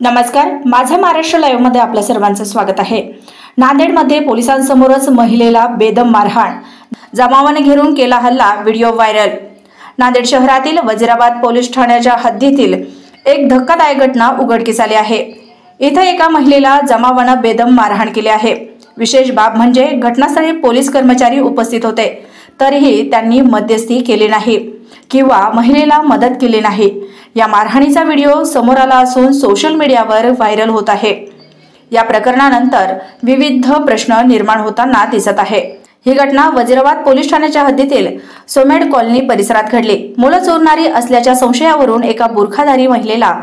नमस्कार, माझा महाराष्ट्र लाईव्ह मध्ये आपल्या सर्वांचं स्वागत आहे। नांदेडमध्ये पोलिसांसमोरच महिलेला बेदम मारहाण, जमावाने घेरून केला हल्ला, व्हिडिओ व्हायरल। नांदेड शहरातील वजीराबाद पोलीस ठाण्याच्या हद्दीतील एक धक्कादायक घटना उघडकीस आली आहे। इथे एका महिलेला जमावाने बेदम मारहाण केली आहे। विशेष बाब म्हणजे घटनास्थळी पोलीस कर्मचारी उपस्थित होते, तरीही त्यांनी मध्यस्थी केली नाही किंवा महिलेला मदत केली नाही। या मारहाणीचा व्हिडिओ समोर आला असून सोशल मीडियावर व्हायरल होत आहे। या प्रकरणानंतर विविध प्रश्न निर्माण होताना दिसत आहे। ही घटना वजीराबाद पोलीस ठाण्याच्या हद्दीतील सोमेड कॉलनी परिसरात घडली। मुलं चोरणारी असल्याच्या संशयावरून एका बुरखाधारी महिलेला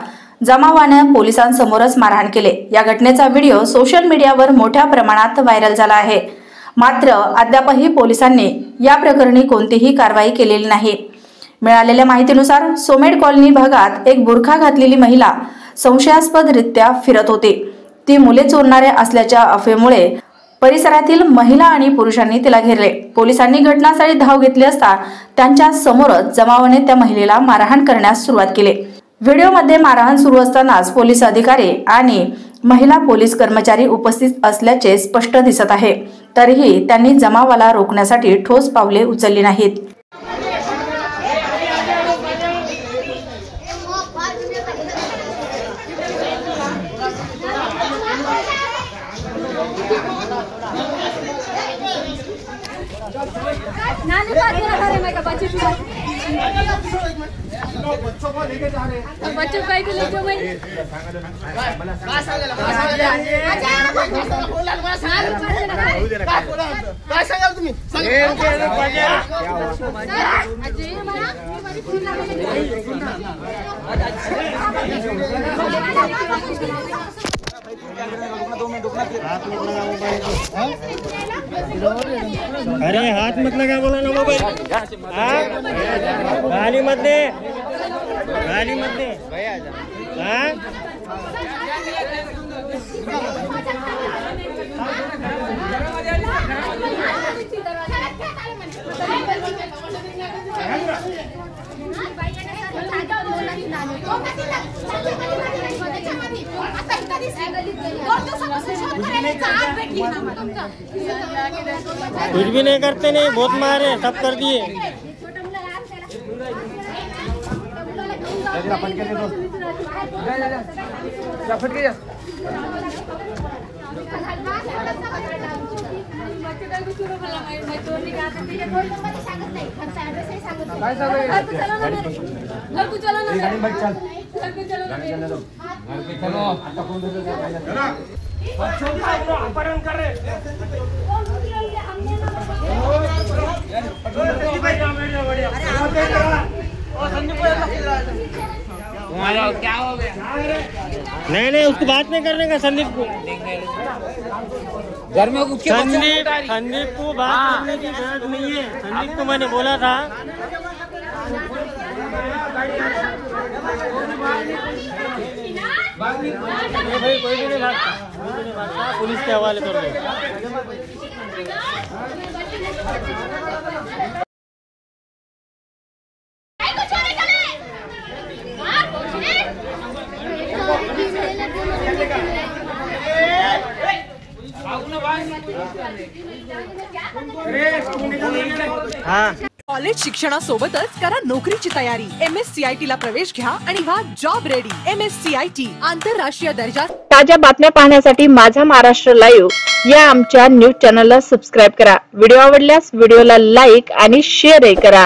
जमावाने पोलिसांसमोरच मारहाण केले। या घटनेचा व्हिडिओ सोशल मीडियावर मोठ्या प्रमाणात व्हायरल झाला आहे। मात्र अद्यापही पोलिसांनी या प्रकरणी कोणतीही कारवाई केलेली नाही। मिळालेल्या माहितीनुसार सोमेड कॉलनी भागात एक बुरखा घातलेली महिला संशयास्पदरित्या फिरत होती। ती मुले चोरणारे असल्याच्या अफवेमुळे परिसरातील महिला आणि पुरुषांनी तिला घेरले। पोलिसांनी घटनास्थळी धाव घेतली असता त्यांच्या समोरच जमावाने त्या महिलेला मारहाण करण्यास सुरुवात केली। व्हिडिओमध्ये मारहाण सुरू असतानाच पोलीस अधिकारी आणि महिला पोलीस कर्मचारी उपस्थित असल्याचे स्पष्ट दिसत आहे, तरीही त्यांनी जमावाला रोखण्यासाठी ठोस पावले उचलली नाहीत। बच्चों को लेके जा रहे हैं, बच्चों को लेके जाओ भाई। काय सांगाल तुम्ही? अरे हाथ मत लगा, बोला ना मोबाइल। गाली मत दे, गाली मत दे। कुछ भी नहीं करते, नहीं बहुत मारे, सब कर दिए। अपहरण कर रहे क्या हो गया? नहीं उसको बात नहीं करने का। संदीप को घर में संदीप को बात करने की जरूरत नहीं है। संदीप को मैंने बोला था। भाई कोई भी नहीं भागता, पुलिस के हवाले कर दो। हाँ, कॉलेज शिक्षणासोबतच करा नोकरीची तयारी। MSCIT ला प्रवेश घ्या आणि व्हा जॉब रेडी। MSCIT आंतरराष्ट्रीय दर्जा। ताज्या बातम्या पाहण्यासाठी माझा महाराष्ट्र लाईव्ह या आमच्या न्यूज चॅनलला सबस्क्राईब करा। व्हिडिओ आवडल्यास व्हिडिओला लाईक आणि शेअर करा।